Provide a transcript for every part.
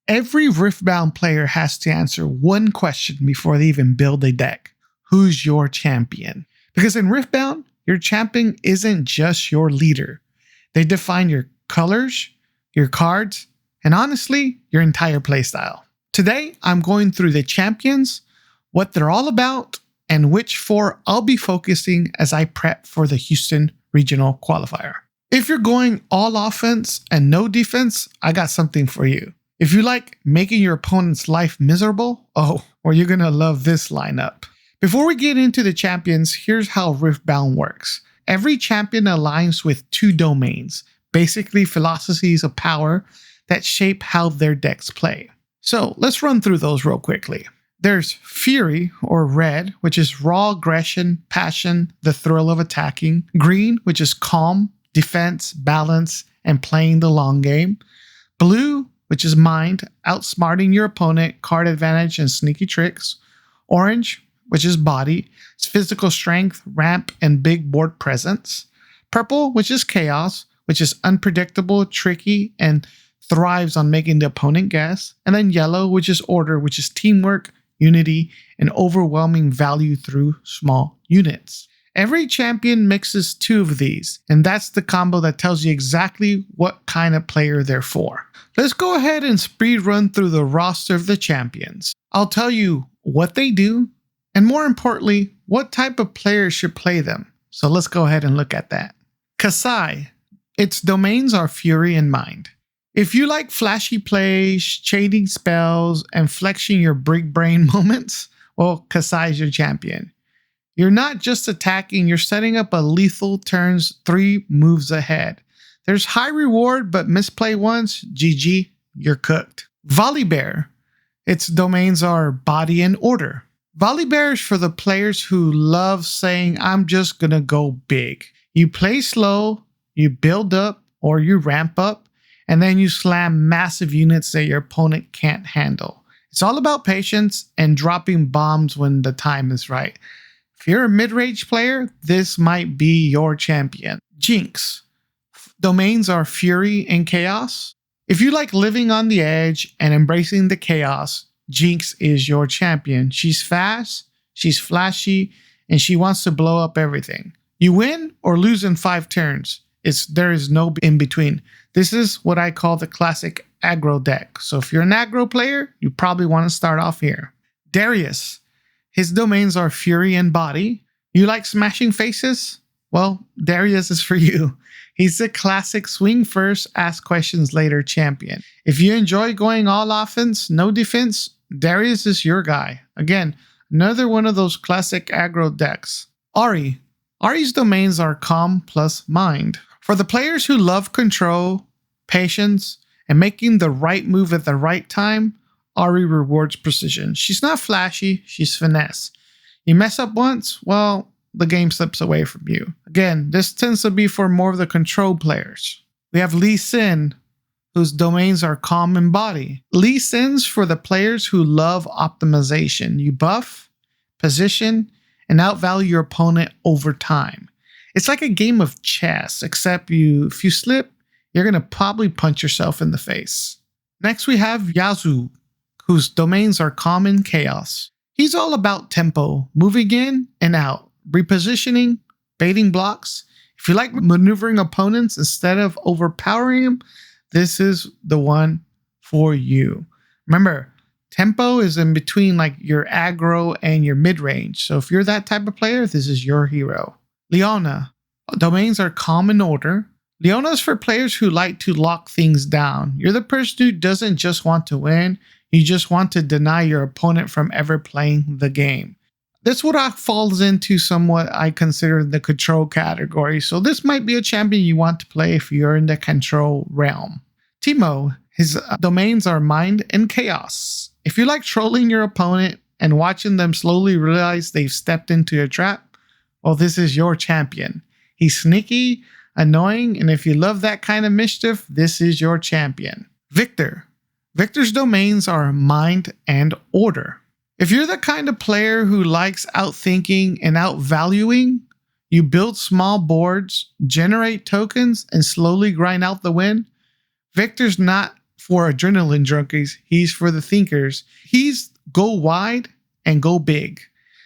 Every Riftbound player has to answer one question before they even build a deck. Who's your champion? Because in Riftbound, your champion isn't just your leader. They define your colors, your cards, and honestly, your entire playstyle. Today, I'm going through the champions, what they're all about, and which 4 I'll be focusing as I prep for the Houston Regional Qualifier. If you're going all offense and no defense, I got something for you. If you like making your opponent's life miserable, well, you're gonna love this lineup. Before we get into the champions, here's how Riftbound works. Every champion aligns with 2 domains, basically philosophies of power that shape how their decks play. So let's run through those real quickly. There's Fury, or Red, which is raw aggression, passion, the thrill of attacking. Green, which is calm, defense, balance, and playing the long game. Blue, which is mind, outsmarting your opponent, card advantage, and sneaky tricks. Orange, which is body, it's physical strength, ramp, and big board presence. Purple, which is chaos, which is unpredictable, tricky, and thrives on making the opponent guess. And then yellow, which is order, which is teamwork, unity, and overwhelming value through small units. Every champion mixes 2 of these, and that's the combo that tells you exactly what kind of player they're for. Let's go ahead and speed run through the roster of the champions. I'll tell you what they do, and more importantly, what type of players should play them. So let's go ahead and look at that. Kasai. Its domains are Fury and Mind. If you like flashy plays, chaining spells, and flexing your big brain moments, well, Kasai is your champion. You're not just attacking, you're setting up a lethal turns 3 moves ahead. There's high reward, but misplay once, GG, you're cooked. Volibear. Its domains are Body and Order. Volibear is for the players who love saying, I'm just gonna go big. You play slow, you build up, or you ramp up, and then you slam massive units that your opponent can't handle. It's all about patience and dropping bombs when the time is right. If you're a mid-range player, this might be your champion. Jinx. Domains are Fury and Chaos. If you like living on the edge and embracing the chaos, Jinx is your champion. She's fast, she's flashy, and she wants to blow up everything. You win or lose in 5 turns. There is no in between. This is what I call the classic aggro deck. So if you're an aggro player, you probably want to start off here. Darius. His domains are Fury and Body. You like smashing faces? Well, Darius is for you. He's the classic swing first, ask questions later champion. If you enjoy going all offense, no defense, Darius is your guy. Again, another one of those classic aggro decks. Ahri. Ahri's domains are Calm plus Mind. For the players who love control, patience, and making the right move at the right time, Ahri rewards precision. She's not flashy, she's finesse. You mess up once, well, the game slips away from you. Again, this tends to be for more of the control players. We have Lee Sin, whose domains are Calm and Body. Lee Sin's for the players who love optimization. You buff, position, and outvalue your opponent over time. It's like a game of chess, except if you slip, you're going to probably punch yourself in the face. Next we have Yazoo, whose domains are Calm and Chaos. He's all about tempo, moving in and out, repositioning, baiting blocks. If you like maneuvering opponents instead of overpowering them, this is the one for you. Remember, tempo is in between like your aggro and your mid-range. So if you're that type of player, this is your hero. Leona. Domains are Calm and Order. Leona is for players who like to lock things down. You're the person who doesn't just want to win, you just want to deny your opponent from ever playing the game. This would falls into somewhat I consider the control category, so this might be a champion you want to play if you're in the control realm. Teemo. His domains are Mind and Chaos. If you like trolling your opponent and watching them slowly realize they've stepped into your trap, well, this is your champion. He's sneaky, annoying, and if you love that kind of mischief, this is your champion. Viktor. Viktor's domains are Mind and Order. If you're the kind of player who likes outthinking and outvaluing, you build small boards, generate tokens, and slowly grind out the win, Viktor's not for adrenaline junkies. He's for the thinkers. He's go wide and go big.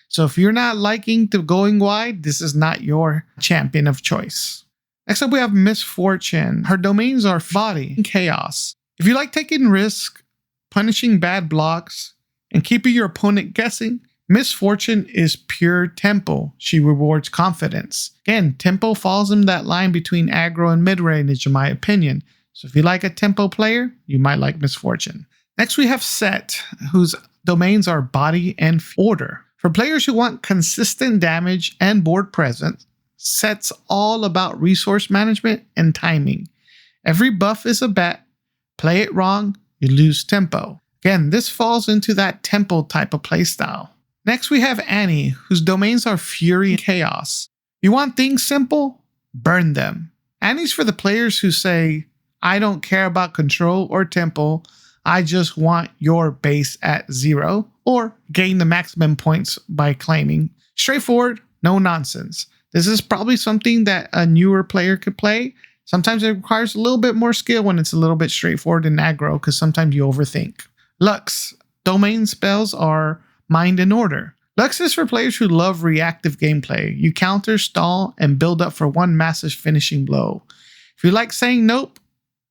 So if you're not liking to going wide, this is not your champion of choice. Next up, we have Misfortune. Her domains are body and chaos. If you like taking risks, punishing bad blocks, and keeping your opponent guessing, Misfortune is pure tempo. She rewards confidence. Again, tempo falls in that line between aggro and mid-range, in my opinion. So if you like a tempo player, you might like Misfortune. Next, we have Set, whose domains are body and order. For players who want consistent damage and board presence, Set's all about resource management and timing. Every buff is a bet. Play it wrong, you lose tempo. Again, this falls into that tempo type of playstyle. Next, we have Annie, whose domains are Fury and Chaos. You want things simple? Burn them. Annie's for the players who say, I don't care about control or tempo, I just want your base at 0, or gain the maximum points by claiming. Straightforward, no nonsense. This is probably something that a newer player could play. Sometimes it requires a little bit more skill when it's a little bit straightforward and aggro, because sometimes you overthink. Lux, domain spells are Mind and Order. Lux is for players who love reactive gameplay. You counter, stall, and build up for one massive finishing blow. If you like saying nope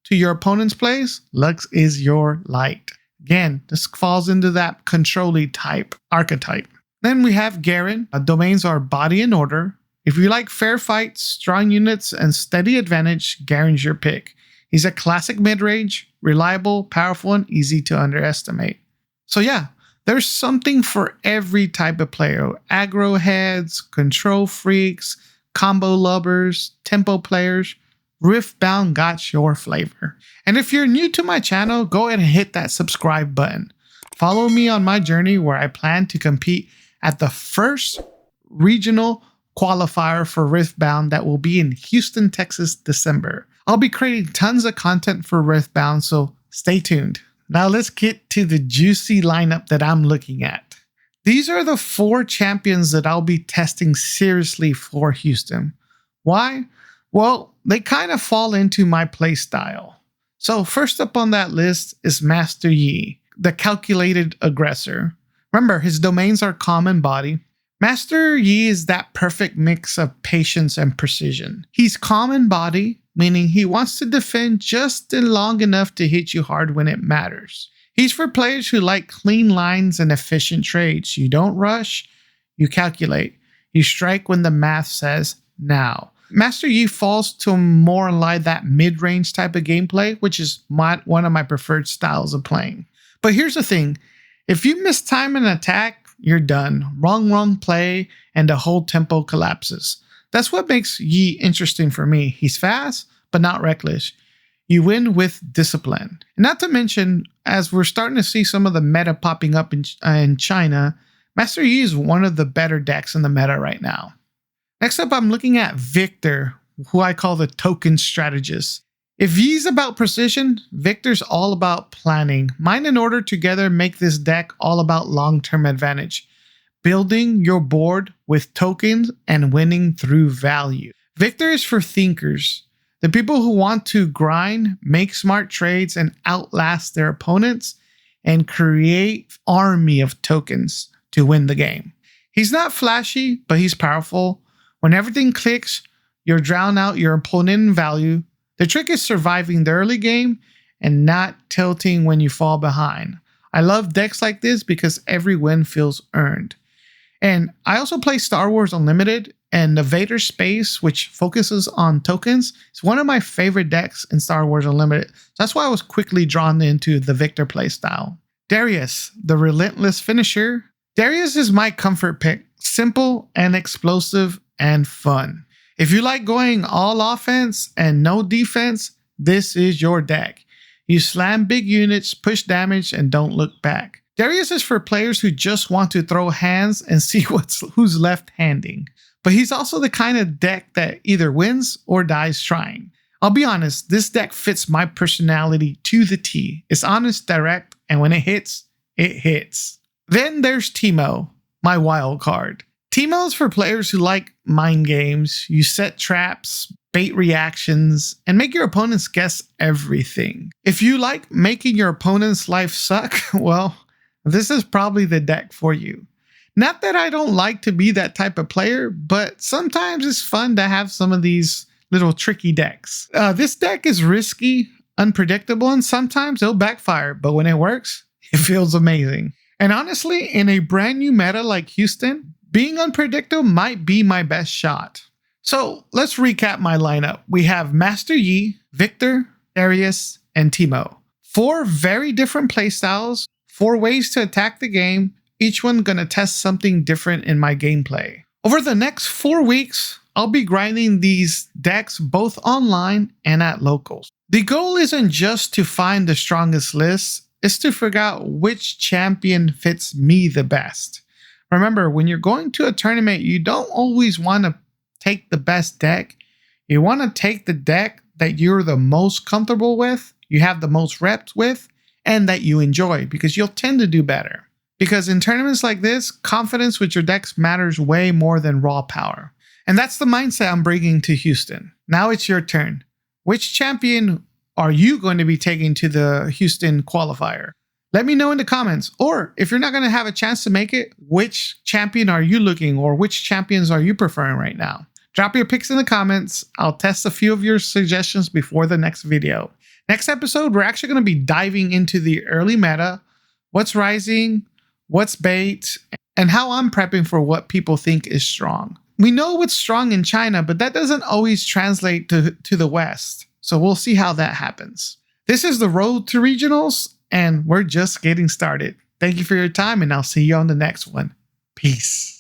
to your opponent's plays, Lux is your light. Again, this falls into that control-y type archetype. Then we have Garen. Domains are Body and Order. If you like fair fights, strong units, and steady advantage, Garen's your pick. He's a classic mid-range, reliable, powerful, and easy to underestimate. So yeah, there's something for every type of player. Aggro heads, control freaks, combo lovers, tempo players. Riftbound got your flavor. And if you're new to my channel, go ahead and hit that subscribe button. Follow me on my journey where I plan to compete at the first regional qualifier for Riftbound that will be in Houston, Texas, December. I'll be creating tons of content for Riftbound, so stay tuned. Now let's get to the juicy lineup that I'm looking at. These are the 4 champions that I'll be testing seriously for Houston. Why? Well, they kind of fall into my play style. So first up on that list is Master Yi, the calculated aggressor. Remember, his domains are calm and body. Master Yi is that perfect mix of patience and precision. He's calm in body, meaning he wants to defend just long enough to hit you hard when it matters. He's for players who like clean lines and efficient trades. You don't rush, you calculate. You strike when the math says now. Master Yi falls to more like that mid-range type of gameplay, which is one of my preferred styles of playing. But here's the thing. If you mistime an attack, you're done. Wrong play, and the whole tempo collapses. That's what makes Yi interesting for me. He's fast, but not reckless. You win with discipline. Not to mention, as we're starting to see some of the meta popping up in China, Master Yi is one of the better decks in the meta right now. Next up, I'm looking at Viktor, who I call the token strategist. If Yi's about precision, Viktor's all about planning. Mind and Order together make this deck all about long-term advantage. Building your board with tokens and winning through value. Viktor is for thinkers. The people who want to grind, make smart trades, and outlast their opponents, and create an army of tokens to win the game. He's not flashy, but he's powerful. When everything clicks, you'll drown out your opponent in value. The trick is surviving the early game and not tilting when you fall behind. I love decks like this because every win feels earned. And I also play Star Wars Unlimited, and the Vader Space, which focuses on tokens, is one of my favorite decks in Star Wars Unlimited. So that's why I was quickly drawn into the Viktor playstyle. Darius, the relentless finisher. Darius is my comfort pick. Simple and explosive and fun. If you like going all offense and no defense, this is your deck. You slam big units, push damage, and don't look back. Darius is for players who just want to throw hands and see who's left-handing. But he's also the kind of deck that either wins or dies trying. I'll be honest, this deck fits my personality to the T. It's honest, direct, and when it hits, it hits. Then there's Teemo, my wild card. Teemo is for players who like mind games. You set traps, bait reactions, and make your opponents guess everything. If you like making your opponent's life suck, well, this is probably the deck for you. Not that I don't like to be that type of player, but sometimes it's fun to have some of these little tricky decks. This deck is risky, unpredictable, and sometimes it'll backfire, but when it works, it feels amazing. And honestly, in a brand new meta like Houston, being unpredictable might be my best shot. So let's recap my lineup. We have Master Yi, Viktor, Darius, and Teemo. 4 very different playstyles, 4 ways to attack the game, each one gonna test something different in my gameplay. Over the next 4 weeks, I'll be grinding these decks both online and at locals. The goal isn't just to find the strongest list, it's to figure out which champion fits me the best. Remember, when you're going to a tournament, you don't always want to take the best deck. You want to take the deck that you're the most comfortable with, you have the most reps with, and that you enjoy, because you'll tend to do better. Because in tournaments like this, confidence with your decks matters way more than raw power. And that's the mindset I'm bringing to Houston. Now it's your turn. Which champion are you going to be taking to the Houston qualifier? Let me know in the comments. Or if you're not going to have a chance to make it, which champion are you looking, or which champions are you preferring right now? Drop your picks in the comments. I'll test a few of your suggestions before the next video. Next episode, we're actually going to be diving into the early meta, what's rising, what's bait, and how I'm prepping for what people think is strong. We know what's strong in China, but that doesn't always translate to the West. So we'll see how that happens. This is the road to regionals, and we're just getting started. Thank you for your time, and I'll see you on the next one. Peace.